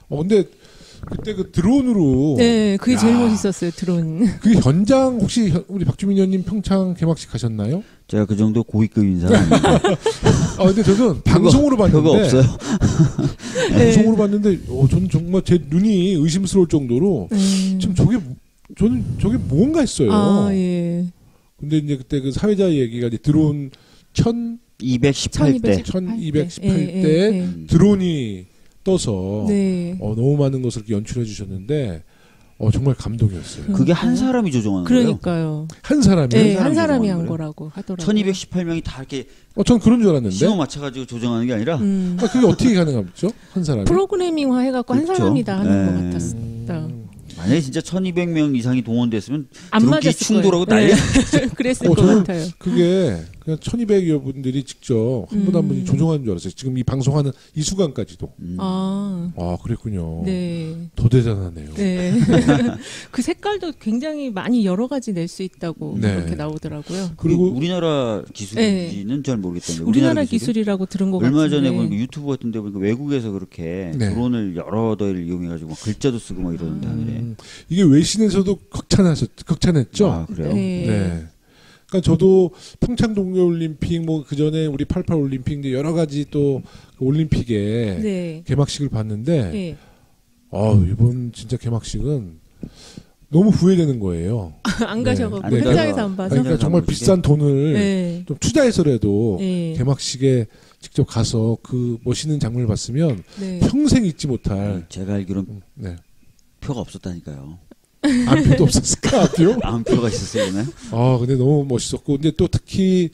근데 그때 그 드론으로 네, 그게 제일 멋있었어요. 드론. 그 현장 혹시 우리 박주민 의원님 평창 개막식 가셨나요? 제가 그 정도 고위급 인사는 아닙니다. 근데 저는 방송으로 봤는데 별거 없어요. 방송으로 봤는데 저는 정말 제 눈이 의심스러울 정도로 지금 저는 저게 뭔가 했어요. 아, 예. 근데 이제 그때 그 사회자 얘기가 이제 드론 1218대 1218대 드론이 떠서 네. 너무 많은 것을 이렇게 연출해 주셨는데 정말 감동이었어요. 그게 한 사람이 조종하는 거예요? 그러니까요. 한 사람이? 네, 한 사람이 한 거라고 하더라고요. 1218명이 다 이렇게 전 그런 줄 알았는데 신호 맞춰가지고 조정하는 게 아니라 그게 어떻게 가능하죠? 한 사람이? 프로그래밍화 해갖고 그렇죠. 한 사람이 다 하는 것 같았다. 만약에 진짜 1200명 이상이 동원됐으면 안 드론끼리 맞았을 충돌하고 거예요. 난리 그랬을 것 같아요. 그게 그냥 1200여 분들이 직접 한 분 한 분이 조종하는 줄 알았어요. 지금 이 방송하는 이 순간까지도. 그랬군요. 네. 더 대단하네요. 네. 그 색깔도 굉장히 많이 여러 가지 낼 수 있다고 그렇게 나오더라고요. 그리고 우리나라 기술인지는 잘 모르겠던데. 우리나라 기술이라고 들은 것 같은데. 얼마 전에 보니까 유튜브 같은 데 보니까 외국에서 그렇게 드론을 여러 대를 이용해가지고 글자도 쓰고 막 이러는데 하늘에. 이게 외신에서도 극찬했죠. 아, 그래요? 네. 그러니까 저도 평창 동계올림픽 그 전에 우리 88 올림픽 이제 여러 가지 또 올림픽에 개막식을 봤는데 이번 진짜 개막식은 너무 후회되는 거예요. 안 가셔가지고 현장에서 안 봐서. 그러니까 정말 비싼 돈을 좀 투자해서라도 개막식에 직접 가서 그 멋있는 장면을 봤으면 평생 잊지 못할. 제가 알기로는 표가 없었다니까요. 안표도 없었을까? 안표가 있었어요. 근데 너무 멋있었고, 근데 또 특히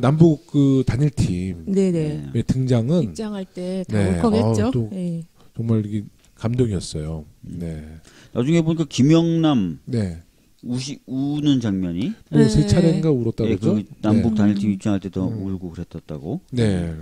남북 그 단일팀의 등장은 입장할 때 다 울컥했죠. 또 정말 이게 감동이었어요. 네. 나중에 보니까 김영남 우는 장면이 세 차례인가 울었다고 그러죠? 그 남북 단일팀 입장할 때도 울고 그랬었다고. 네.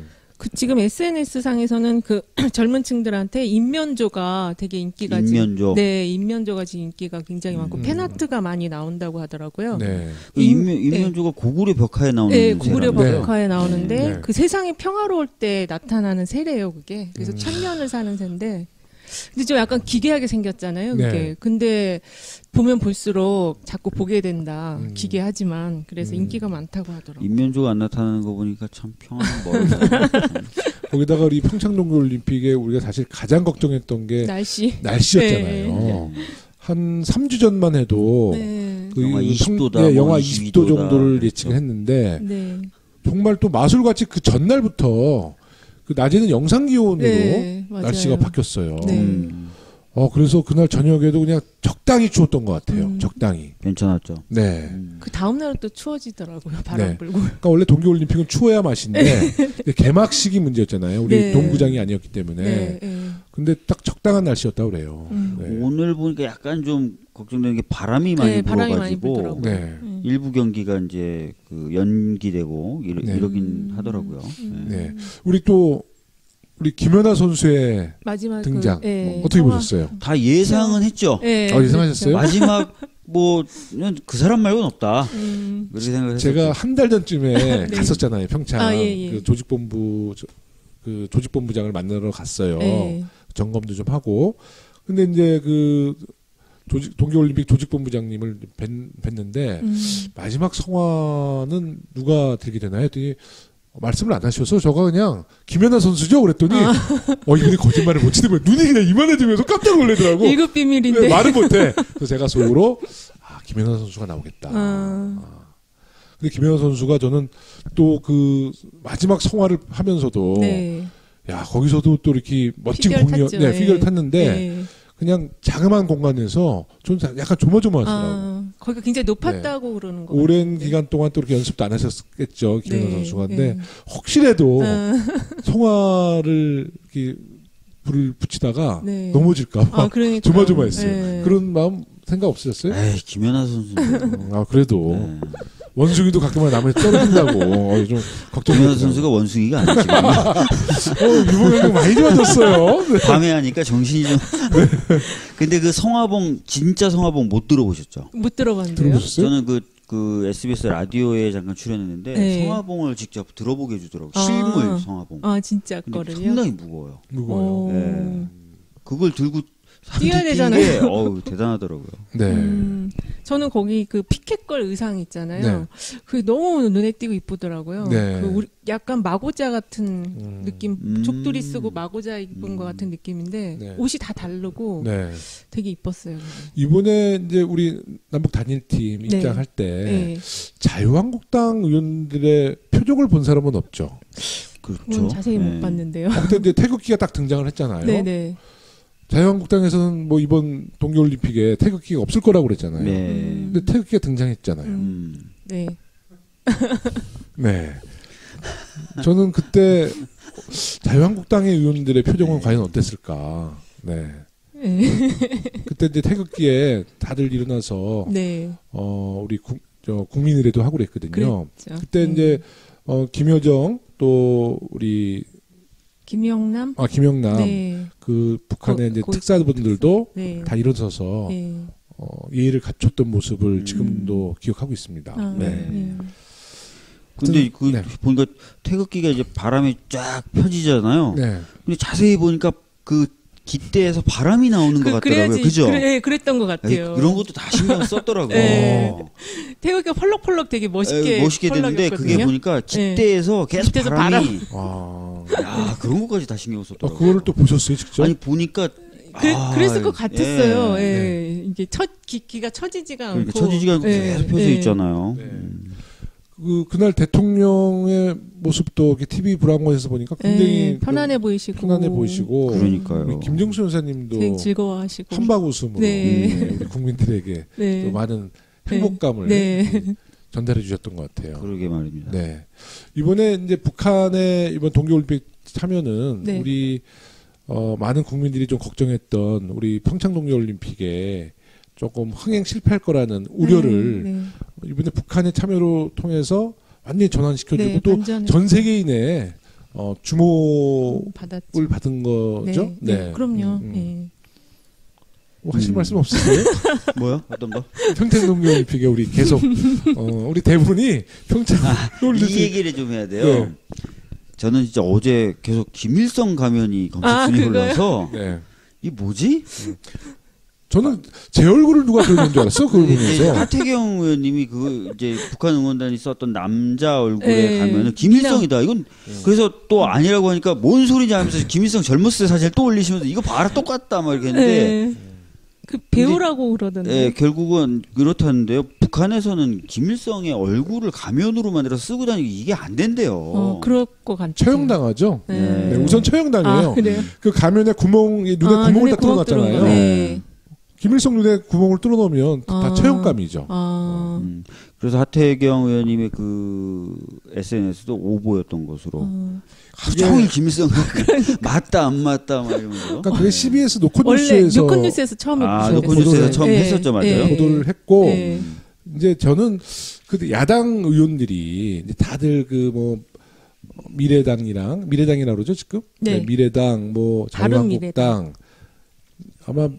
지금 SNS 상에서는 그 젊은 층들한테 인면조가 되게 인기가 인면조가 지금 인기가 굉장히 많고 팬아트가 많이 나온다고 하더라고요. 네. 인면조가 고구려 벽화에 나오는 고구려 벽화에 나오는데 그 세상이 평화로울 때 나타나는 새래요, 그게. 그래서 1000년을 사는 새인데 근데 좀 약간 기괴하게 생겼잖아요, 그게. 근데 보면 볼수록 자꾸 보게 된다. 기괴하지만 그래서 인기가 많다고 하더라고요. 인면조가 안 나타나는 거 보니까 참 평화는 멀어요. 거기다가 우리 평창동계올림픽에 우리가 사실 가장 걱정했던 게 날씨였잖아요. 한 3주 전만 해도 그 영하 20도다, 영하 20도 정도를 예측을 했는데 정말 또 마술같이 그 전날부터 그 낮에는 영상 기온으로 날씨가 바뀌었어요. 그래서 그날 저녁에도 그냥 적당히 추웠던 것 같아요. 적당히. 괜찮았죠. 네. 그 다음 날은 또 추워지더라고요. 바람 불고. 그러니까 원래 동계올림픽은 추워야 맛인데 개막식이 문제였잖아요. 우리 동구장이 아니었기 때문에. 근데 딱 적당한 날씨였다고 그래요. 오늘 보니까 약간 좀 걱정되는 게 바람이 많이 불어가지고 일부 경기가 이제 그 연기되고 이러긴 하더라고요. 우리 김연아 선수의 마지막 등장 어떻게 보셨어요? 다 예상은 했죠. 예상하셨어요? 마지막 그 사람 말고는 없다. 그렇게 생각했었죠. 제가 한 달 전쯤에 갔었잖아요. 평창 그 조직본부장을 만나러 갔어요. 점검도 좀 하고. 근데 이제 그 동계올림픽 조직본부장님을 뵀는데 마지막 성화는 누가 들게 되나요? 했더니 말씀을 안 하셔서 저가 그냥 김연아 선수죠? 그랬더니 이분이 거짓말을 못 치는 거예요. 눈이 그냥 이만해지면서 깜짝 놀라더라고. 1급 비밀인데. 말을 못해. 그래서 제가 속으로 김연아 선수가 나오겠다. 근데 김연아 선수가 저는 또 그 마지막 성화를 하면서도 거기서도 또 이렇게 멋진 공연 피겨를 탔는데 그냥 자그마한 공간에서 좀 약간 조마조마하더라고요. 거기가 굉장히 높았다고 그러는 거예요. 오랜 기간 동안 또 이렇게 연습도 안 하셨겠죠, 김연아 선수가. 근데 혹시라도 성화를 이렇게 불을 붙이다가 넘어질까 봐 조마조마했어요. 그런 마음 생각 없으셨어요? 에이, 김연아 선수. 그래도. 원숭이도 가끔은 남을 떨어진다고 좀 걱정이. 김연아 선수가 원숭이가 아니지. 유머가 많이 좋아졌어요. 밤에 하니까 정신이 좀. 근데 그 성화봉 진짜 성화봉 못 들어보셨죠? 못 들어봤는데요. 들어보셨어요? 저는 그 SBS 라디오에 잠깐 출연했는데 성화봉을 직접 들어보게 해주더라고요. 실물 성화봉. 진짜 근데 거를요? 상당히 무거워요. 무거워요. 그걸 들고 뛰어야 되잖아요. 어우, 대단하더라고요. 네. 저는 거기 그 피켓걸 의상 있잖아요. 네. 그게 너무 눈에 띄고 이쁘더라고요. 네. 그 약간 마고자 같은 느낌, 족두리 쓰고 마고자 입은 것 같은 느낌인데 네. 옷이 다 다르고 네. 되게 이뻤어요. 이번에 이제 우리 남북 단일팀 입장할 때 네. 자유한국당 의원들의 표정을 본 사람은 없죠. 그렇죠. 자세히 못 봤는데요. 그때 이제 태극기가 딱 등장을 했잖아요. 네네. 자유한국당에서는 뭐 이번 동계올림픽에 태극기가 없을 거라고 그랬잖아요. 네. 근데 태극기가 등장했잖아요. 네. 네. 저는 그때 자유한국당의 의원들의 표정은 과연 어땠을까. 네. 그때 이제 태극기에 다들 일어나서 네. 우리 국민의례도 하고 그랬거든요. 그랬죠. 그때 이제 김여정 또 우리 김영남? 김영남. 네. 그 북한의 이제 특사분들도 네. 다 일어서서 네. 예의를 갖췄던 모습을 지금도 기억하고 있습니다. 네. 근데 그 네. 보니까 태극기가 이제 바람이 쫙 펴지잖아요. 네. 근데 자세히 보니까 그 깃대에서 바람이 나오는 것 같더라고요. 그죠? 그랬던 것 같아요. 이런 것도 다 신경 썼더라고요. 네. 태극기가 펄럭펄럭 되게 멋있게 됐는데 그게 보니까 깃대에서 네. 계속 바람이. 야, 그런 것까지 다 신경 썼더라고요. 그거를 또 보셨어요, 직접? 아니 보니까. 그랬을 것 같았어요. 예. 이게 기가 처지지가 않고. 처지지가 않고 계속 펴져 있잖아요. 네. 그날 대통령의 모습도 TV 브라운관에서 보니까 굉장히 편안해 보이시고 그러니까요. 김정수 여사님도 되게 즐거워하시고 한박 웃음으로 우리 국민들에게 또 많은 행복감을 전달해 주셨던 것 같아요. 그러게 말입니다. 네. 이번에 이제 북한의 이번 동계올림픽 참여는 우리 많은 국민들이 좀 걱정했던 우리 평창 동계올림픽에 조금 흥행 실패할 거라는 우려를 이번에 북한의 참여로 통해서 완전히 전환시켜주고 또 전 세계인의 주목을 받은 거죠. 네. 그럼요. 하실 말씀 없으세요? 뭐요? 어떤 거? 평창 동계올림픽에 우리 계속 우리 대부분이 평창 이 얘기를 좀 해야 돼요. 네. 저는 진짜 어제 계속 김일성 가면이 검색순위 올라서 이 뭐지? 저는 제 얼굴을 누가 그려놓은 줄 알았어. 그걸 보면서. 하태경 의원님이 이제 북한 응원단이 썼던 남자 얼굴에 가면은 김일성이다. 이건 그래서 또 아니라고 하니까 뭔 소리냐 하면서 김일성 젊었을 때 사진을 또 올리시면서 이거 봐라 똑같다 막 이렇게 했는데 그 배우라고 그러던데. 네, 결국은 그렇다는데요. 북한에서는 김일성의 얼굴을 가면으로 만들어서 쓰고 다니기 이게 안 된대요. 그럴 것 같아요. 처형당하죠. 네, 우선 처형당해요. 그 가면에 눈에 구멍을 딱 뚫어놨잖아요. 김일성 눈에 구멍을 뚫어놓으면 다 처형감이죠. 그래서 하태경 의원님의 그 SNS도 오보였던 것으로 하루 종일 김일성 맞다 안 맞다 막 이러면서. 그러니까 그게 CBS 노컷뉴스에서 노컷뉴스에서 처음 노컷뉴스에서 처음 했었죠, 맞아요. 보도를 했고 이제 저는 그 야당 의원들이 이제 다들 그 뭐 미래당이라 그러죠 지금 미래당 뭐 자유한국당 아마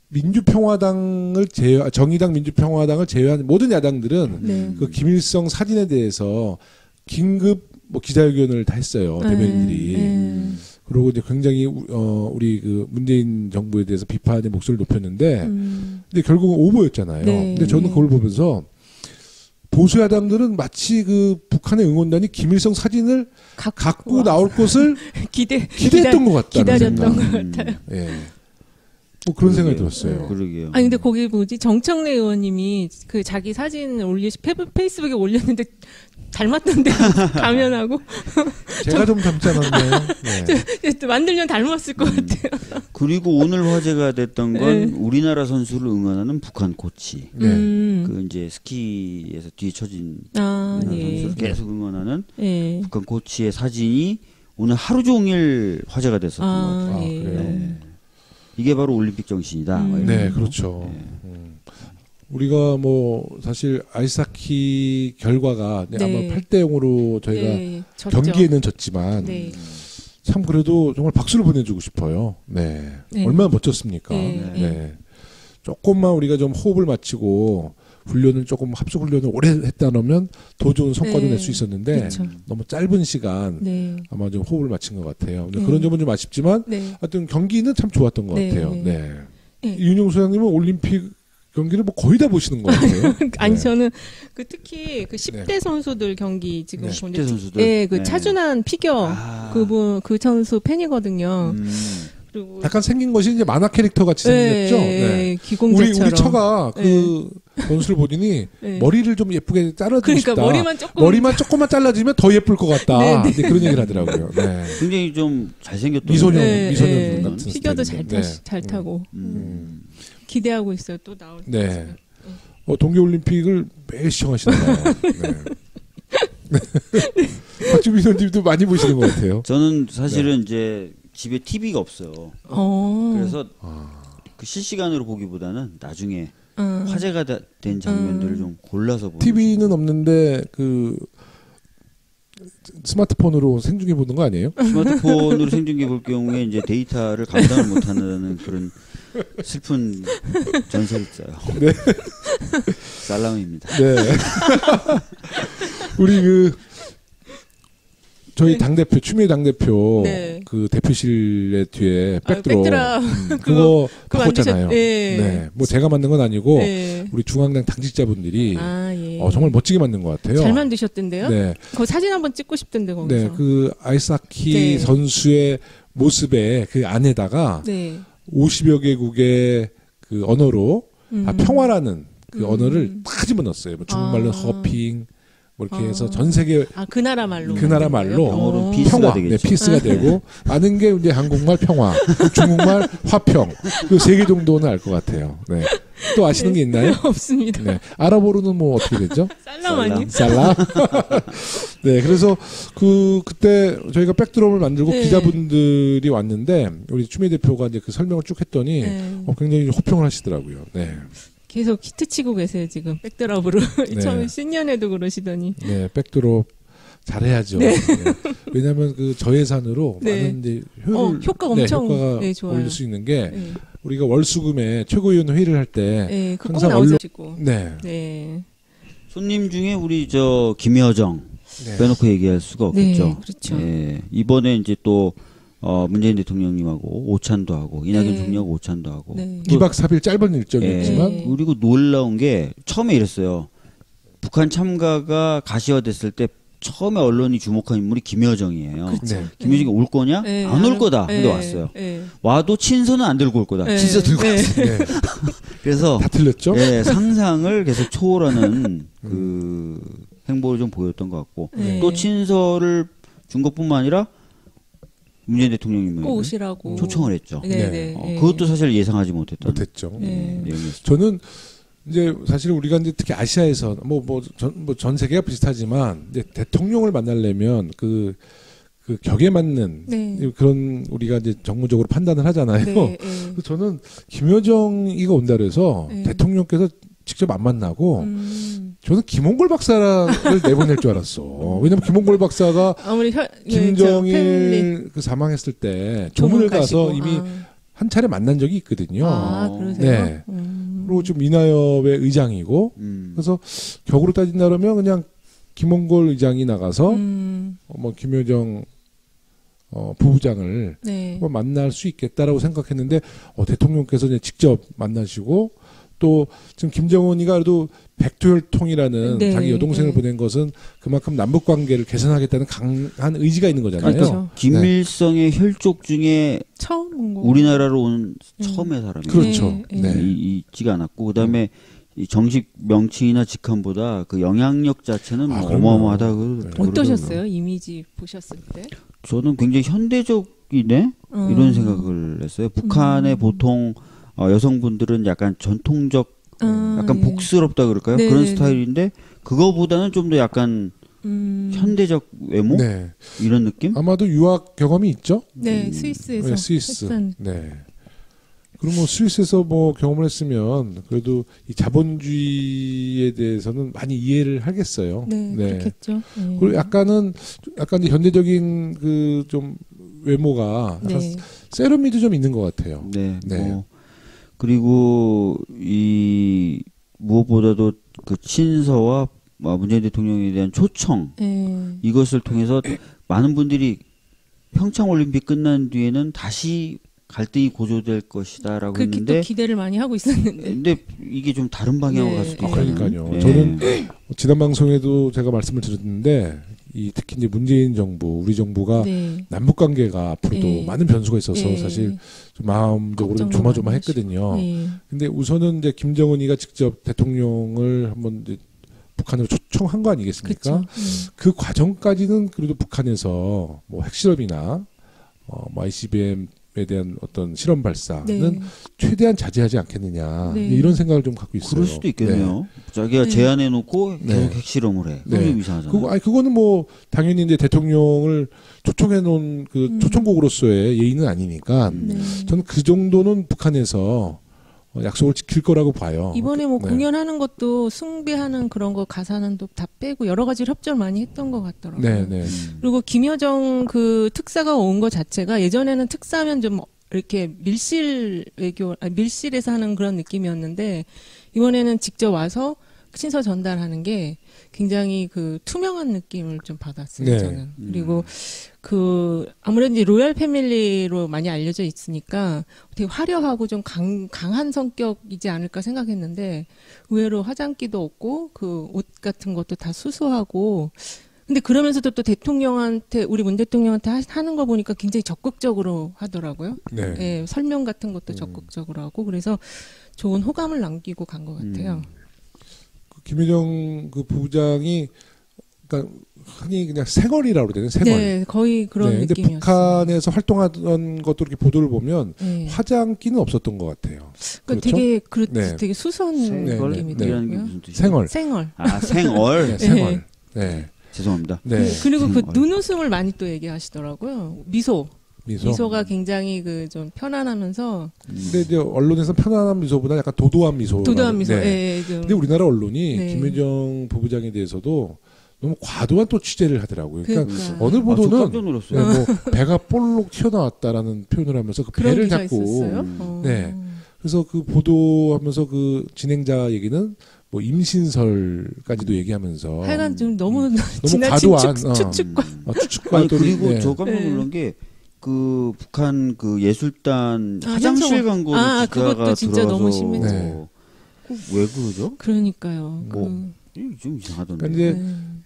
민주평화당을 정의당 민주평화당을 제외한 모든 야당들은 그 김일성 사진에 대해서 긴급 뭐 기자회견을 다 했어요. 대변인들이. 그리고 이제 굉장히 우리 그 문재인 정부에 대해서 비판의 목소리를 높였는데 근데 결국은 오보였잖아요. 근데 저는 그걸 보면서 보수 야당들은 마치 그 북한의 응원단이 김일성 사진을 갖고 나올 것을 기대했던 것 같다는 기다렸던 것 같아요. 뭐 그런 생각이 들었어요. 그러게요. 아니 근데 거기 뭐지 정청래 의원님이 그 자기 사진을 페이스북에 올렸는데 닮았던데 가면하고. 제가 좀 닮지 않았나요? 만들면 닮았을 것 같아요. 그리고 오늘 화제가 됐던 건 우리나라 선수를 응원하는 북한 코치. 그 이제 스키에서 뒤에 처진 선수를 계속 응원하는 북한 코치의 사진이 오늘 하루 종일 화제가 됐었던 것 같아요. 그래요. 이게 바로 올림픽 정신이다. 네, 그렇죠. 우리가 뭐 사실 아이스하키 결과가 아마 8대0으로 저희가 경기에는 졌지만 참 그래도 정말 박수를 보내주고 싶어요. 얼마나 멋졌습니까? 조금만 우리가 좀 호흡을 맞추고 훈련을 조금 합숙 훈련을 오래 했다 놓으면 더 좋은 성과도 네. 낼 수 있었는데 그쵸. 너무 짧은 시간 네. 아마 좀 호흡을 맞춘 것 같아요. 근데 네. 그런 점은 좀 아쉽지만 네. 하여튼 경기는 참 좋았던 것 네. 같아요. 네. 네. 윤용 소장님은 올림픽 경기를 뭐 거의 다 보시는 것 같아요. 아니 네. 저는 그 특히 그 10대 선수들 경기 지금 10대 선수들. 네, 그 차준환 피겨 그분 그 선수 팬이거든요. 그리고 약간 생긴 것이 이제 만화 캐릭터 같이 생겼죠. 네. 기공자처럼. 우리 처가 그 원수를 보더니 머리를 좀 예쁘게 잘라주고 그러니까 싶다. 머리만 조금만 잘라주면 더 예쁠 것 같다. 네, 이제 그런 얘기를 하더라고요. 네. 굉장히 좀 잘생겼던 미소년 같은 피겨도 스타일인데. 잘 타고 기대하고 있어요. 또 나올 때. 네. 동계올림픽을 매일 시청하시나요? 네. 박주민 선생님도 많이 보시는 것 같아요. 저는 사실은 이제 집에 TV가 없어요. 그래서 그 실시간으로 보기보다는 나중에 화제가 된 장면들을 좀 골라서 보는. TV는 없는데 그 스마트폰으로 생중계 보는 거 아니에요? 스마트폰으로 생중계 볼 경우에 이제 데이터를 감당을 못하는 그런 슬픈 전설이 있어요. 네. 살람입니다. 네. 우리 저희 당대표, 추미애 당대표, 네. 그 대표실의 뒤에 백드롭. 그거 바꿨잖아요. 네. 뭐 제가 만든 건 아니고, 우리 중앙당 당직자분들이, 정말 멋지게 만든 것 같아요. 잘 만드셨던데요? 네. 그 사진 한번 찍고 싶던데, 거기서. 네. 그 아이스하키 선수의 모습에 그 안에다가, 50여 개국의 그 언어로, 평화라는 그 언어를 다 집어넣었어요. 뭐 중국말로 허핑, 뭐 이렇게 해서 전 세계 그 나라 말로 영어로 피스가 평화, 되겠죠. 네, 피스가 되고 아는 게 이제 한국말 평화, 중국말 화평, 그 3개 정도는 알 것 같아요. 네. 또 아시는 게 있나요? 없습니다. 네. 아랍어로는 뭐 어떻게 되죠? 살람 아니요? 살람. 네, 그래서 그때 저희가 백드롭을 만들고 기자분들이 왔는데 우리 추미애 대표가 이제 그 설명을 쭉 했더니 굉장히 호평을 하시더라고요. 네. 계속 히트 치고 계세요, 지금. 백드롭으로. 처음에 신년에도 그러시더니. 네, 백드롭 잘해야죠. 네. 왜냐하면 그 저예산으로 많은 이제 효과가 엄청 효과가 좋아요. 올릴 수 있는 게 우리가 월수금에 최고위원 회의를 할 때 항상 나오시고. 네. 손님 중에 우리 김여정 빼놓고 얘기할 수가 없겠죠. 네, 그렇죠. 이번에 이제 또 문재인 대통령님하고 오찬도 하고 이낙연 총리하고 오찬도 하고 2박 3일 짧은 일정이었지만 그리고 놀라운 게 처음에 이랬어요. 북한 참가가 가시화됐을 때 처음에 언론이 주목한 인물이 김여정이에요. 그렇죠. 김여정이 올 거냐? 안 올 거다. 근데 왔어요. 와도 친서는 안 들고 올 거다. 친서 들고 왔어요. 그래서 다 틀렸죠? 상상을 계속 초월하는 그 행보를 좀 보였던 것 같고 또 친서를 준 것뿐만 아니라 문재인 대통령님을 오시라고 초청을 했죠. 네. 그것도 사실 예상하지 못했죠. 저는 이제 사실 우리가 이제 특히 아시아에서 전 세계가 비슷하지만 이제 대통령을 만나려면 그 격에 맞는 그런 우리가 이제 정무적으로 판단을 하잖아요. 그래서 저는 김여정이가 온다 그래서 대통령께서 직접 안 만나고 저는 김홍걸 박사를 내보낼 줄 알았어. 왜냐면 김홍걸 박사가 김정일 그 사망했을 때 조문을 가서 이미 한 차례 만난 적이 있거든요. 그러세요? 네. 그리고 좀 민화협의 의장이고 그래서 격으로 따진다면 그냥 김홍걸 의장이 나가서 김여정 부부장을 만날 수 있겠다라고 생각했는데 대통령께서 이제 직접 만나시고 또 지금 김정은이가 그래도 백두혈통이라는 자기 여동생을 보낸 것은 그만큼 남북 관계를 개선하겠다는 강한 의지가 있는 거잖아요. 그렇죠. 김일성의 혈족 중에 처음 온 거. 우리나라로 온 처음의 사람이에요. 그렇죠. 있지가 않았고 그다음에 이 정식 명칭이나 직함보다 그 영향력 자체는 어마어마하다. 어떠셨어요? 이미지 보셨을 때? 저는 굉장히 현대적이네 이런 생각을 했어요. 북한의 보통 여성분들은 약간 전통적, 약간 복스럽다 그럴까요? 그런 스타일인데 그거보다는 좀 더 약간 현대적 외모 이런 느낌? 아마도 유학 경험이 있죠? 네, 스위스에서. 스위스. 네. 그럼 스위스에서 경험을 했으면 그래도 이 자본주의에 대해서는 많이 이해를 하겠어요. 네. 그렇겠죠. 그리고 약간 현대적인 그 좀 외모가 약간 세련미도 좀 있는 것 같아요. 그리고 이 무엇보다도 그 친서와 문재인 대통령에 대한 초청 이것을 통해서 많은 분들이 평창 올림픽 끝난 뒤에는 다시 갈등이 고조될 것이다라고 그렇게 했는데 또 기대를 많이 하고 있었는데. 근데 이게 좀 다른 방향으로 갈 수도 있어요. 그러니까요. 저는 지난 방송에도 제가 말씀을 드렸는데 특히 이제 문재인 정부, 우리 정부가 남북 관계가 앞으로도 많은 변수가 있어서 사실 좀 마음적으로 좀 조마조마했거든요. 근데 우선은 이제 김정은이가 직접 대통령을 한번 이제 북한으로 초청한 거 아니겠습니까? 그 과정까지는 그래도 북한에서 뭐 핵실험이나 뭐 ICBM에 대한 어떤 실험 발사는 최대한 자제하지 않겠느냐 이런 생각을 좀 갖고 있어요. 그럴 수도 있겠네요. 자기가 제안해놓고 계속 핵실험을 해. 좀 이상하잖아요. 그거는 뭐 당연히 이제 대통령을 초청해놓은 그 초청국으로서의 예의는 아니니까 저는 그 정도는 북한에서 약속을 지킬 거라고 봐요. 이번에 뭐 공연하는 것도 숭배하는 그런 거 가사는 또 다 빼고 여러 가지 협조를 많이 했던 것 같더라고요. 그리고 김여정 그 특사가 온 것 자체가 예전에는 특사면 좀 이렇게 밀실 외교, 밀실에서 하는 그런 느낌이었는데 이번에는 직접 와서 친서 전달하는 게 굉장히 그 투명한 느낌을 좀 받았어요. 저는. 그리고 그 아무래도 이제 로얄 패밀리로 많이 알려져 있으니까 되게 화려하고 좀 강한 성격이지 않을까 생각했는데 의외로 화장기도 없고 그 옷 같은 것도 다 수수하고 근데 그러면서도 또 대통령한테 우리 문 대통령한테 하는 거 보니까 굉장히 적극적으로 하더라고요. 설명 같은 것도 적극적으로 하고 그래서 좋은 호감을 남기고 간 것 같아요. 김여정 그 부부장이 그러니까 흔히 그냥 생얼이라고 그러잖아요. 생얼. 네, 거의 그런 느낌이었어요. 북한에서 활동하던 것도 이렇게 보도를 보면 화장기는 없었던 것 같아요. 그러니까 그렇죠? 되게 수수한 느낌이더라고요. 생얼. 생얼. 생얼. 생얼. 죄송합니다. 그리고 그 눈웃음을 많이 또 얘기하시더라고요. 미소가 굉장히 그 좀 편안하면서. 근데 이제 언론에서 편안한 미소보다 약간 도도한 미소. 근데 우리나라 언론이 김여정 부부장에 대해서도 너무 과도한 또 취재를 하더라고요. 그러니까 어느 보도는 뭐 배가 볼록 튀어나왔다라는 표현을 하면서 그 배를 잡고. 그래서 그 보도하면서 그 진행자 얘기는 뭐 임신설까지도 얘기하면서. 하여간 좀 너무 지나친 과도한 추측과 그리고 저 깜짝 놀란 게. 그 북한 그 예술단 화장실 간 거도 그것도 진짜 너무 심했죠. 왜 그러죠? 그러니까요. 좀 이상하던데.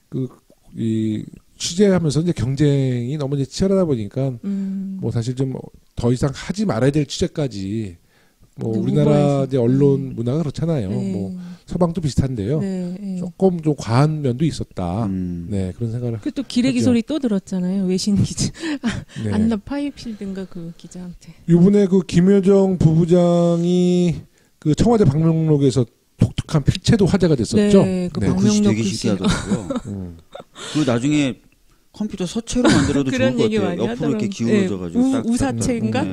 그러니까 이제 이 취재하면서 이제 경쟁이 너무 이제 치열하다 보니까 뭐 사실 좀 더 이상 하지 말아야 될 취재까지 뭐 우리나라 이제 언론 문화가 그렇잖아요. 뭐 서방도 비슷한데요. 조금 좀 과한 면도 있었다. 그런 생각을. 그 또 기레기 소리 또 들었잖아요. 외신 기자 안나 파이필드인가 그 기자한테. 이번에 그 김여정 부부장이 그 청와대 방명록에서 독특한 필체도 화제가 됐었죠. 그 방명록 되게 신기하더라고요. 그리고 나중에 컴퓨터 서체로 만들어도 좋을 것 같아요. 옆으로 이렇게 기울어져가지고 우사체인가?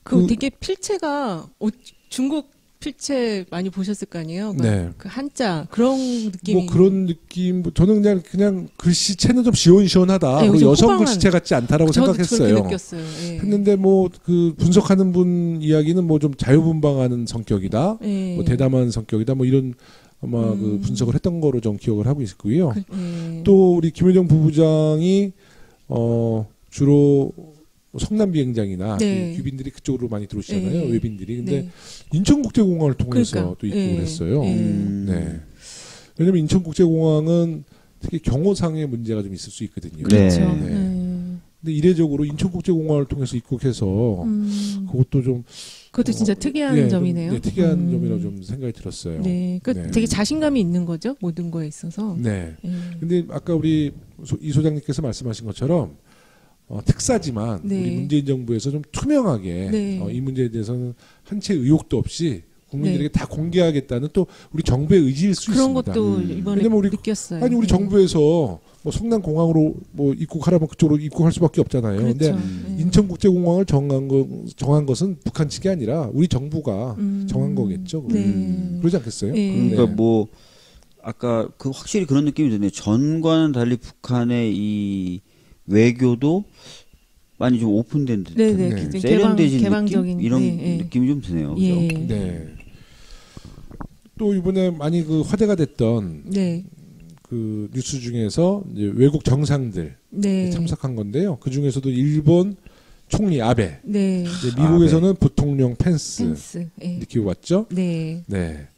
그 되게 필체가 중국 필체 많이 보셨을 거 아니에요? 그 한자 그런 느낌. 뭐 그런 느낌. 저는 그냥 글씨체는 좀 시원시원하다. 여성 글씨체 같지 않다라고 생각했어요. 그렇게 느꼈어요. 했는데 뭐 그 분석하는 분 이야기는 뭐 좀 자유분방하는 성격이다. 뭐 대담한 성격이다. 뭐 이런 아마 그 분석을 했던 거로 좀 기억을 하고 있고요. 또 우리 김여정 부부장이 주로 성남 비행장이나 귀빈들이 그쪽으로 많이 들어오시잖아요. 외빈들이. 근데 인천국제공항을 통해서 또 입국을 했어요. 왜냐면 인천국제공항은 특히 경호상의 문제가 좀 있을 수 있거든요. 그렇죠. 근데 이례적으로 인천국제공항을 통해서 입국해서 그것도 진짜 특이한 점이네요. 특이한 점이라고 좀 생각이 들었어요. 되게 자신감이 있는 거죠. 모든 거에 있어서. 근데 아까 우리 이 소장님께서 말씀하신 것처럼 특사지만 우리 문재인 정부에서 좀 투명하게 이 문제에 대해서는 한 채 의혹도 없이 국민들에게 다 공개하겠다는 또 우리 정부의 의지일 수 그런 있습니다. 것도 이번에 느꼈어요. 우리 정부에서 뭐 성남 공항으로 뭐 입국하라면 그쪽으로 입국할 수밖에 없잖아요. 그런데 인천국제공항을 정한 것은 북한 측이 아니라 우리 정부가 정한 거겠죠. 그러지 않겠어요? 그러니까 뭐 아까 그 확실히 그런 느낌이 드네요. 전과는 달리 북한의 이 외교도 많이 좀 오픈된 듯한 세련되진 개방적인 느낌? 이런 느낌이 좀 드네요. 또 이번에 많이 그 화제가 됐던 네. 그 뉴스 중에서 이제 외국 정상들 네. 참석한 건데요. 그 중에서도 일본 총리 아베, 네. 미국에서는 부통령 펜스 네. 이렇게 왔죠. 네. 네.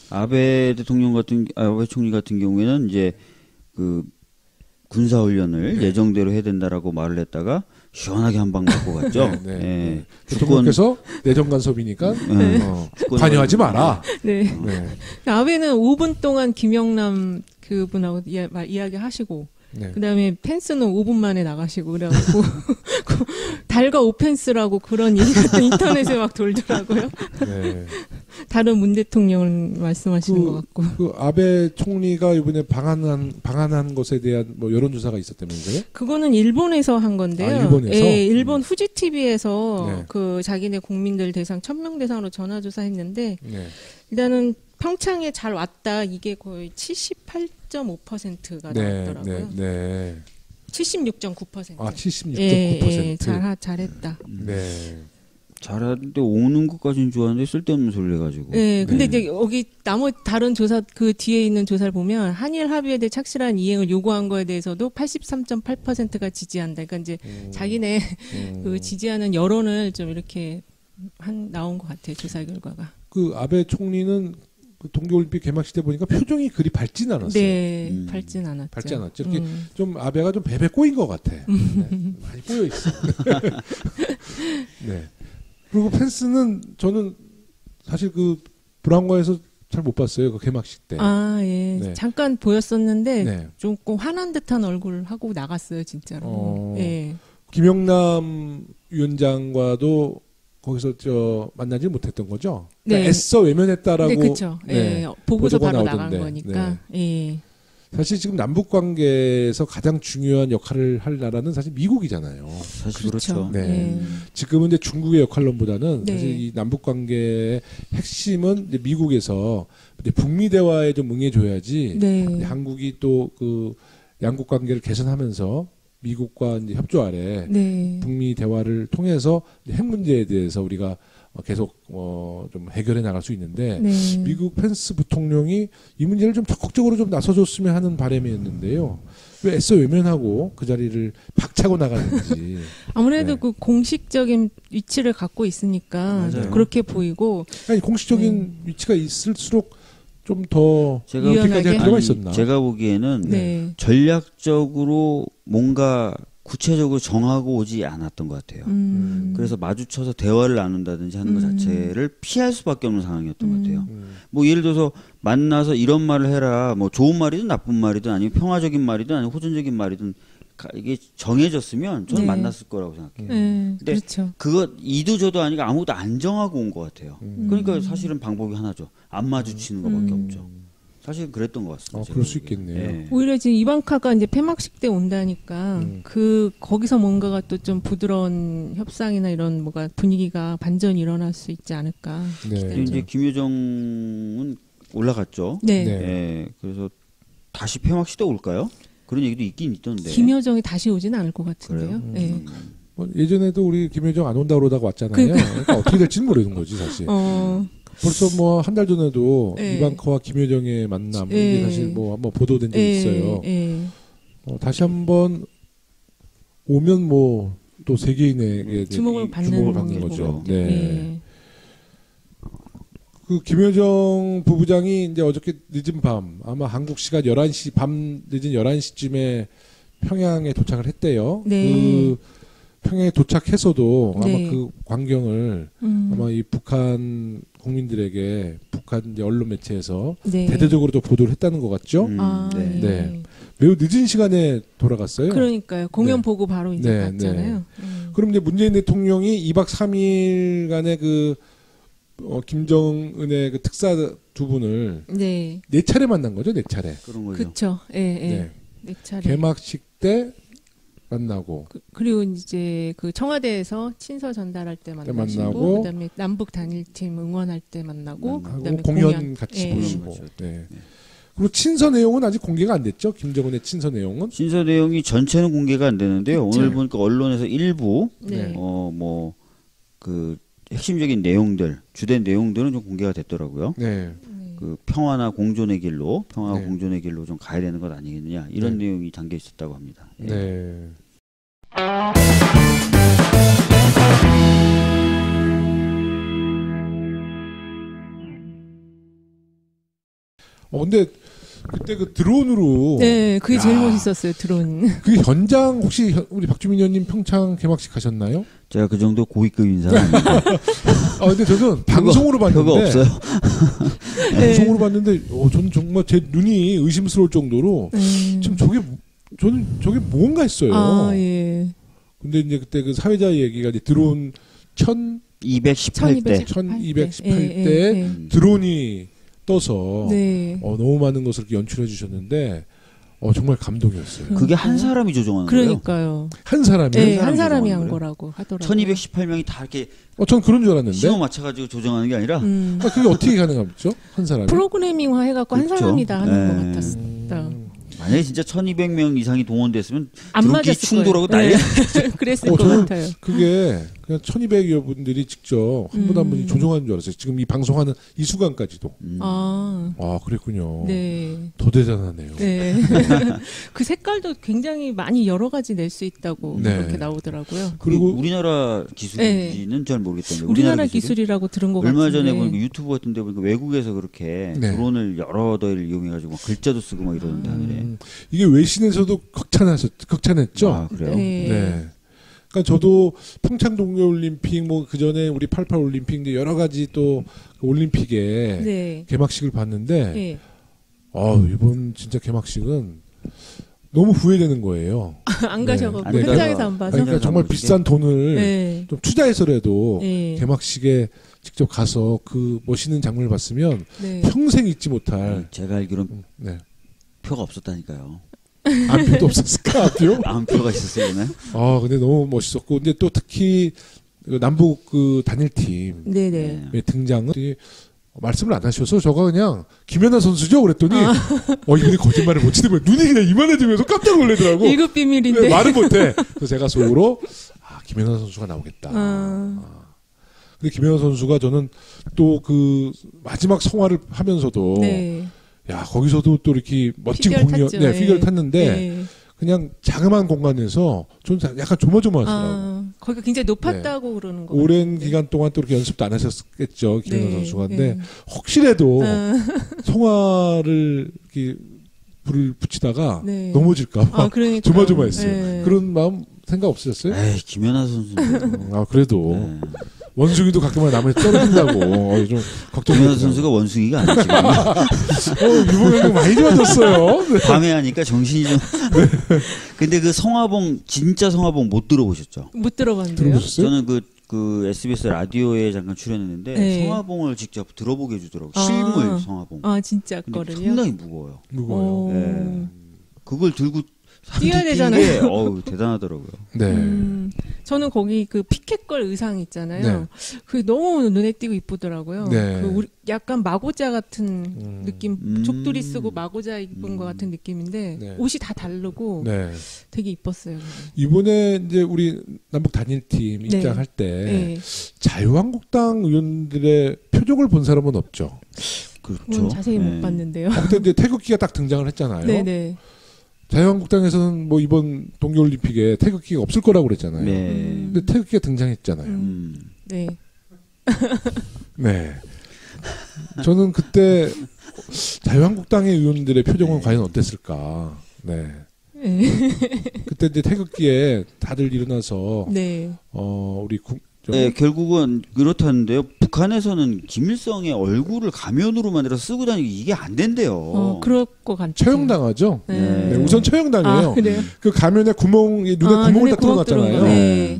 아베 총리 같은 경우에는 이제 그 군사훈련을 네. 예정대로 해야 된다라고 말을 했다가 시원하게 한 방 맞고 갔죠. 네. 네. 대통령께서 내정 간섭이니까 관여하지 마라. 네. 네. 아베는 5분 동안 김영남 그분하고 이야기하시고 네. 그다음에 펜스는 5분 만에 나가시고 그래가지고 달과 오펜스라고 그런 얘기가 인터넷에 막 돌더라고요. 네. 다른 문 대통령을 말씀하시는 것 같고. 그 아베 총리가 이번에 방한한 것에 대한 뭐 여론조사가 있었다면서요? 그거는 일본에서 한 건데요. 아, 일본에서? 예, 일본 후지 TV에서 네. 그 자기네 국민들 대상 1000명 대상으로 전화조사했는데 네. 일단은 평창에 잘 왔다. 이게 거의 78.5%가 나왔더라고요. 네. 76.9%. 아, 76.9%. 예, 잘했다. 네. 잘하는데 오는 것까지는 좋아하는데 쓸데없는 소리를 해가지고. 네, 근데 이제 여기 다른 조사 그 뒤에 있는 조사를 보면 한일 합의에 대해 착실한 이행을 요구한 거에 대해서도 83.8%가 지지한다. 그러니까 이제 자기네 그 지지하는 여론을 좀 이렇게 나온 것 같아요. 조사 결과가. 그 아베 총리는 그 동계올림픽 개막식 때 보니까 표정이 그리 밝진 않았어요. 네, 밝진 않았죠. 밝지 않았죠. 이렇게 좀 아베가 좀 베베 꼬인 것 같아. 네, 많이 꼬여 있어. 네. 그리고 펜스는 저는 사실 그 브라운관에서 잘 못 봤어요. 그 개막식 때. 아, 예. 네. 잠깐 보였었는데 네. 조금 화난 듯한 얼굴 하고 나갔어요, 진짜로. 예. 김영남 위원장과도 거기서 만나지 못했던 거죠? 네. 그러니까 애써 외면했다라고. 네, 그렇죠. 네. 예. 보고서 바로 나오던데. 나간 거니까. 네. 예. 사실 지금 남북 관계에서 가장 중요한 역할을 할 나라는 사실 미국이잖아요. 사실 그렇죠. 네. 네. 지금은 이제 중국의 역할론보다는 네. 사실 이 남북 관계의 핵심은 이제 미국에서 이제 북미 대화에 좀 응해줘야지. 네. 한국이 또 그 양국 관계를 개선하면서 미국과 이제 협조 아래 네. 북미 대화를 통해서 핵 문제에 대해서 우리가 계속 좀 해결해 나갈 수 있는데 네. 미국 펜스 부통령이 이 문제를 좀 적극적으로 좀 나서줬으면 하는 바람이었는데요. 왜 애써 외면하고 그 자리를 박차고 나가는지. 아무래도 네. 그 공식적인 위치를 갖고 있으니까 맞아요. 그렇게 보이고. 아니 공식적인 위치가 있을수록 좀 더 유연하게 할 필요가 있었나? 제가 보기에는 네. 전략적으로 뭔가 구체적으로 정하고 오지 않았던 것 같아요. 그래서 마주쳐서 대화를 나눈다든지 하는 것 자체를 피할 수밖에 없는 상황이었던 것 같아요. 뭐 예를 들어서 만나서 이런 말을 해라. 뭐 좋은 말이든 나쁜 말이든 아니면 평화적인 말이든 아니면 호전적인 말이든 이게 정해졌으면 저는 네. 만났을 거라고 생각해요. 네. 근데 그렇죠. 그거 이도저도 아니고 아무것도 안 정하고 온 것 같아요. 그러니까 사실은 방법이 하나죠. 안 마주치는 것밖에 없죠. 사실 그랬던 것 같습니다. 그럴 수 있겠네요. 네. 오히려 지금 이방카가 이제 폐막식 때 온다니까 거기서 뭔가가 또 좀 부드러운 협상이나 이런 뭐가 분위기가 반전이 일어날 수 있지 않을까. 네. 이제 김여정은 올라갔죠. 네. 네. 네. 그래서 다시 폐막식 때 올까요? 그런 얘기도 있긴 있던데. 김여정이 다시 오지는 않을 것 같은데요. 그래요? 네. 뭐 예전에도 우리 김여정 안 온다 그러다가 왔잖아요. 그러니까 어떻게 될지는 모르는 거지 사실. 벌써 뭐 한 달 전에도 네. 이방카와 김여정의 만남 네. 이게 사실 뭐 한번 보도된 적이 있어요. 다시 한번 오면 뭐 또 세계인에게 주목을 받는 거죠. 네. 네. 그 김여정 부부장이 이제 어저께 늦은 밤 아마 한국 시간 11시 밤 늦은 11시쯤에 평양에 도착을 했대요. 네. 그 평양에 도착해서도 아마 네. 그 광경을 아마 이 북한 국민들에게 북한 이제 언론 매체에서 네. 대대적으로도 보도를 했다는 것 같죠. 네. 네. 매우 늦은 시간에 돌아갔어요. 그러니까요. 공연 네. 보고 바로 이제 네, 갔잖아요. 그럼 이제 문재인 대통령이 2박 3일간의 그 김정은의 그 특사 두 분을 네. 4차례 만난 거죠, 4차례. 그런 거죠. 그렇죠. 예, 예. 네. 네 차례. 개막식 때 만나고 그리고 이제 그 청와대에서 친서 전달할 때 만나시고, 만나고, 그다음에 남북 단일팀 응원할 때 만나고, 그다음에 공연 같이 예. 보시고. 네. 그리고 친서 내용은 아직 공개가 안 됐죠? 김정은의 친서 내용은? 신서 내용이 전체는 공개가 안 되는데요. 그쵸. 오늘 보니까 언론에서 일부 네. 뭐 그 핵심적인 내용들, 주된 내용들은 좀 공개가 됐더라고요. 네. 그 평화와 공존의 길로 좀 가야 되는 것 아니겠느냐 이런 내용이 담겨 있었다고 합니다. 예. 네. 근데 그때 그 드론으로 네, 그게 제일 멋있었어요. 드론. 그 현장 혹시 우리 박주민 의원님 평창 개막식 가셨나요? 제가 그 정도 고위급인 사람입니다. 근데 저는 방송으로 봤는데 그거 없어요. 방송으로 봤는데 저는 정말 제 눈이 의심스러울 정도로 지금 저게 뭔가 했어요. 아, 예. 근데 이제 그때 그 사회자 얘기가 이제 드론 1218대 드론이 떠서 네. 너무 많은 것을 이렇게 연출해 주셨는데 정말 감동이었어요. 그게 한 사람이 조종하는 그러니까요. 한 사람이요? 네, 한 사람이 한 거라고 하더라고요. 1218명이 다 이렇게 전 그런 줄 알았는데 신호 맞춰가지고 조정하는 게 아니라 그게 어떻게 가능하죠? 한 사람이? 프로그래밍화 해갖고 그렇죠. 한 사람이 다 하는 것 같았다. 만약에 진짜 1200명 이상이 동원됐으면 안 맞았을 충돌하고 거예요. 난리. 그랬을 것 같아요. 그게 그냥 1200여 분들이 직접 한 분 한 분이 조종하는 줄 알았어요. 지금 이 방송하는 이 순간까지도. 그랬군요. 네. 더 대단하네요. 네. 그 색깔도 굉장히 많이 여러 가지 낼 수 있다고 그렇게 나오더라고요. 그리고 우리나라 기술인지는 잘 모르겠던데. 우리나라 기술이라고 들은 것 같은데. 얼마 전에 보니까 유튜브 같은 데 보니까 외국에서 그렇게 드론을 여러 대를 이용해가지고 막 글자도 쓰고 막 이러는데 하늘에. 이게 외신에서도 극찬했죠. 아, 그래요? 네. 그러니까 저도 평창 동계올림픽 그 전에 우리 88 올림픽 이제 여러 가지 또 올림픽에 개막식을 봤는데 이번 진짜 개막식은 너무 후회되는 거예요. 안 가셔가지고 현장에서 안 봐서. 그러니까 정말 비싼 돈을 좀 투자해서라도 개막식에 직접 가서 그 멋있는 장면을 봤으면 평생 잊지 못할. 제가 알기로는 표가 없었다니까요. 안표도 없었을까? 안표가 있었어요, 근데 너무 멋있었고, 근데 또 특히 남북 그 단일팀 등장은 말씀을 안 하셔서 저가 그냥 김연아 선수죠? 그랬더니 이분이 거짓말을 못 치는 거예요. 눈이 그냥 이만해지면서 깜짝 놀라더라고. 1급 비밀인데. 말을 못해. 그래서 제가 속으로 김연아 선수가 나오겠다. 근데 김연아 선수가 저는 또 그 마지막 성화를 하면서도 거기서도 또 이렇게 멋진 공연, 피겨를 탔는데 그냥 자그마한 공간에서 저는 약간 조마조마하더라고요. 거기가 굉장히 높았다고 그러는 거. 오랜 기간 동안 또 이렇게 연습도 안 하셨겠죠, 김연아 선수가. 근데 혹시라도 성화를 이렇게 불을 붙이다가 넘어질까봐 조마조마했어요. 그런 마음 생각 없으셨어요? 에이, 김연아 선수. 그래도. 원숭이도 가끔은 남을 떨어진다고 좀 걱정이. 김연아 선수가 원숭이가 아니지. 유봉형님 많이 좋아졌어요. 밤에 하니까 정신이 좀. 근데 그 성화봉 진짜 성화봉 못 들어보셨죠? 못 들어봤는데요. 들어보셨어요? 저는 그 SBS 라디오에 잠깐 출연했는데 성화봉을 직접 들어보게 해주더라고요. 실물 성화봉. 진짜 거를요? 상당히 무거워요. 무거워요. 그걸 들고 뛰어야 되잖아요. 대단하더라고요. 저는 거기 그 피켓걸 의상 있잖아요. 그게 너무 눈에 띄고 이쁘더라고요. 그 약간 마고자 같은 느낌, 족두리 쓰고 마고자 입은 것 같은 느낌인데 옷이 다 다르고 되게 이뻤어요. 이번에 이제 우리 남북 단일팀 입장할 때 자유한국당 의원들의 표정을 본 사람은 없죠. 그렇죠. 자세히 못 봤는데요. 그때 이제 태극기가 딱 등장을 했잖아요. 자유한국당에서는 이번 동계올림픽에 태극기가 없을 거라고 그랬잖아요. 근데 태극기가 등장했잖아요. 저는 그때 자유한국당의 의원들의 표정은 과연 어땠을까. 그때 이제 태극기에 다들 일어나서 우리 결국은 그렇다는데요. 북한에서는 김일성의 얼굴을 가면으로 만들어서 쓰고 다니기 이게 안 된대요. 그럴 것 같아요. 처형당하죠. 우선 처형당해요. 그 가면에 눈에 구멍을 다 뚫어놨잖아요.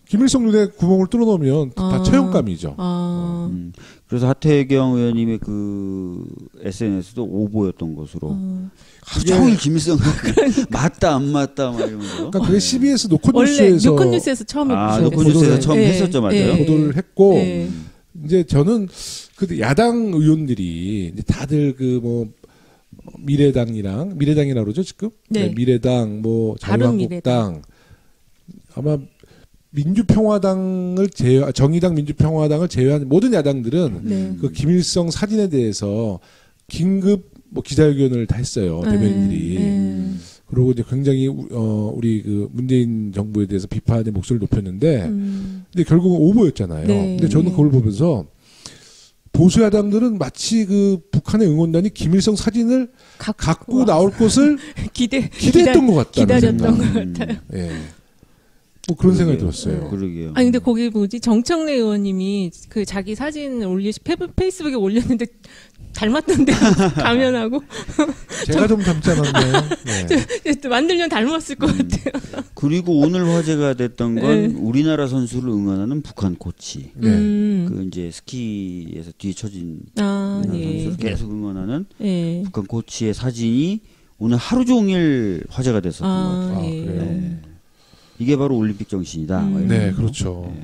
김일성 눈에 구멍을 뚫어놓으면 다 처형감이죠. 그래서 하태경 의원님의 그 SNS도 오보였던 것으로 하루 종일 김일성 맞다 안 맞다 막 이러면서. 그러니까 그게 CBS 노컷뉴스에서 처음에 노컷뉴스에서 처음 했었죠, 맞아요. 보도를 했고 이제 저는 그 야당 의원들이 이제 다들 미래당이라고 그러죠 지금? 미래당 자유한국당 아마 민주평화당을 정의당 민주평화당을 제외한 모든 야당들은 그 김일성 사진에 대해서 긴급 뭐 기자회견을 다 했어요. 대변인들이. 그리고 이제 굉장히 우리 그 문재인 정부에 대해서 비판의 목소리를 높였는데 근데 결국은 오보였잖아요. 근데 저는 그걸 보면서 보수 야당들은 마치 그 북한의 응원단이 김일성 사진을 갖고 나올 것을 기대했던 것 같다는 기다렸던 것 같아요. 예. 뭐 그런 생각이 들었어요. 그러게요. 아니 근데 거기 뭐지 정청래 의원님이 그 자기 사진 페이스북에 올렸는데 닮았던데 가면하고 제가 좀 닮지 않았나요? 네. 만들면 닮았을 것 같아요. 그리고 오늘 화제가 됐던 건 우리나라 선수를 응원하는 북한 코치. 그 이제 스키에서 뒤에 처진 선수를 계속 응원하는 북한 코치의 사진이 오늘 하루 종일 화제가 됐었던 것 같아요. 그래요? 이게 바로 올림픽 정신이다. 네, 그렇죠.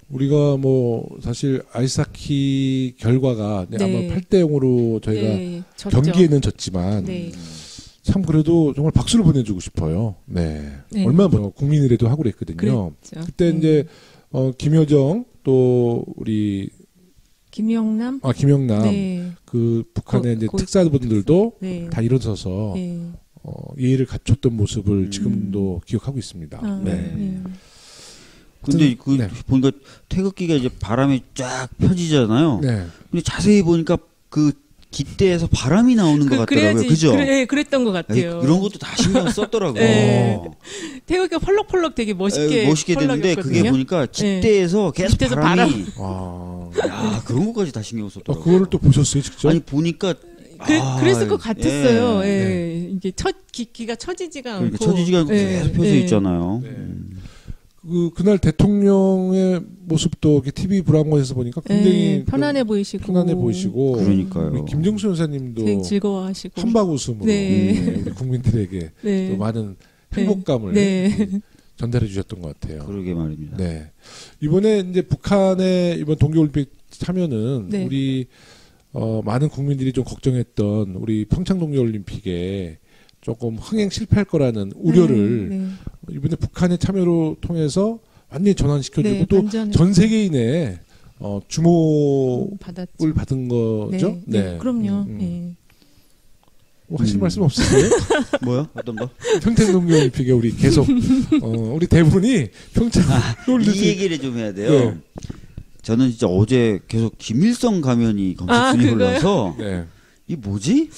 우리가 뭐 사실 아이스하키 결과가 아마 8대0으로 저희가 경기에는 졌지만 참 그래도 정말 박수를 보내주고 싶어요. 얼마나 국민의례도 하고 그랬거든요. 그때 이제 김여정 또 우리 김영남 그 북한의 이제 특사분들도 다 일어서서 예의를 갖췄던 모습을 지금도 기억하고 있습니다. 근데 보니까 태극기가 이제 바람이 쫙 펴지잖아요. 근데 자세히 보니까 그 깃대에서 바람이 나오는 것 같더라고요. 그죠? 그랬던 것 같아요. 이런 것도 다 신경 썼더라고요. 태극기가 펄럭펄럭 되게 멋있게 됐는데 그게 보니까 깃대에서 계속 바람이. 야, 그런 것까지 다 신경 썼더라고요. 그거를 또 보셨어요, 직접? 아니 보니까 그랬을 것 같았어요. 이게 기가 처지지가 않고. 그러니까 처지지가 않고 계속 펴져 있잖아요. 그날 대통령의 모습도 TV 브라운관에서 보니까 굉장히 편안해 보이시고. 그러니까요. 김정수 여사님도 되게 즐거워하시고 한박 웃음으로 우리 국민들에게 또 많은 행복감을 전달해 주셨던 것 같아요. 그러게 말입니다. 이번에 이제 북한의 이번 동계올림픽 참여는 우리 많은 국민들이 좀 걱정했던 우리 평창 동계올림픽에 조금 흥행 실패할 거라는 우려를 이번에 북한의 참여로 통해서 완전히 전환시켜주고 또 전 세계인의 주목을 받은 거죠. 그럼요. 뭐 하실 말씀 없으세요? 뭐요? 어떤 거? 평창 동계올림픽에 우리 계속 우리 대부분이 평창 이 얘기를 좀 해야 돼요. 저는 진짜 어제 계속 김일성 가면이 검색순위 올라서 이 뭐지?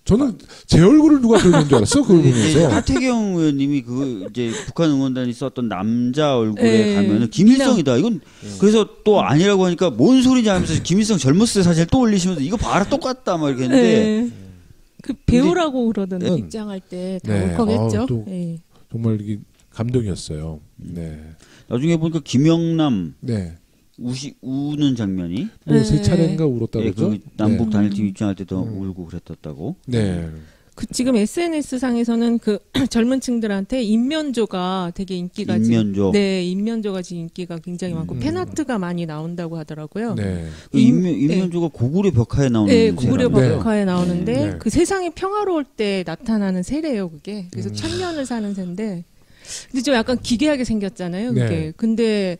저는 제 얼굴을 누가 그려놓은 줄 알았어. 그걸 보면서. 하태경 의원님이 이제 북한 응원단이 썼던 남자 얼굴에 가면은 김일성이다. 이건 그래서 또 아니라고 하니까 뭔 소리냐 하면서 김일성 젊었을 때 사실 또 올리시면서 이거 봐라 똑같다 막 이렇게 했는데 그 배우라고 그러던데 입장할 때 다 울컥했죠. 정말 이게 감동이었어요. 나중에 보니까 김영남 우는 장면이 세 차례인가 울었다고 그러죠? 그 남북 단일팀 입장할 때도 울고 그랬었다고. 그 지금 SNS 상에서는 그 젊은 층들한테 인면조가 되게 인기가 인면조가 지금 인기가 굉장히 많고 팬아트가 많이 나온다고 하더라고요. 인면조가 고구려 벽화에 나오는 고구려 벽화에 나오는데 그 세상이 평화로울 때 나타나는 새래요, 그게. 그래서 천년을 사는 새인데 근데 좀 약간 기괴하게 생겼잖아요, 그게. 근데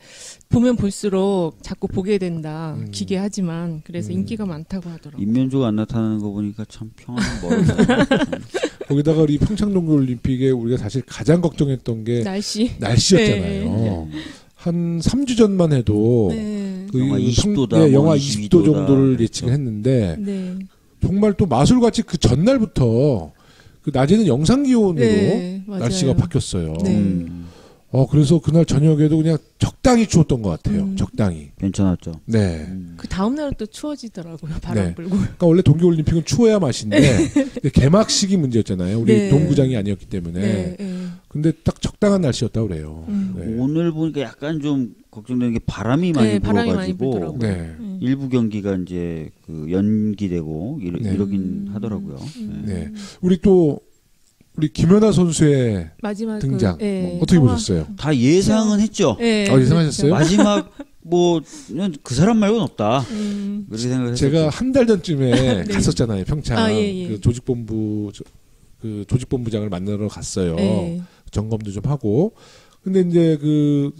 보면 볼수록 자꾸 보게 된다. 기괴하지만 그래서 인기가 많다고 하더라고요. 인면조가 안 나타나는 거 보니까 참 평화는 멀다. 거기다가 우리 평창 동계올림픽에 우리가 사실 가장 걱정했던 게 날씨였잖아요. 한 3주 전만 해도 그 영하 20도다. 영하 20도 정도를 예측을 했는데 정말 또 마술같이 그 전날부터 그 낮에는 영상 기온으로 날씨가 바뀌었어요. 그래서 그날 저녁에도 그냥 적당히 추웠던 것 같아요. 적당히. 괜찮았죠. 그 다음 날은 또 추워지더라고요. 바람 불고. 그러니까 원래 동계올림픽은 추워야 맛인데 개막식이 문제였잖아요. 우리 동구장이 아니었기 때문에. 근데 딱 적당한 날씨였다고 그래요. 오늘 보니까 약간 좀 걱정되는 게 바람이 많이 불어가지고 일부 경기가 이제 그 연기되고 이러긴 하더라고요. 우리 또 우리 김연아 선수의 마지막 등장 어떻게 보셨어요? 다 예상은 했죠. 예상하셨어요? 마지막 그 사람 말고는 없다. 그렇게 생각했어요. 제가 한 달 전쯤에 갔었잖아요. 평창 그 조직본부장을 만나러 갔어요. 점검도 좀 하고. 근데 이제 그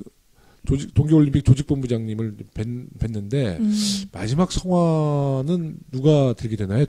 동계올림픽 조직본부장님을 뵀는데 마지막 성화는 누가 들게 되나요?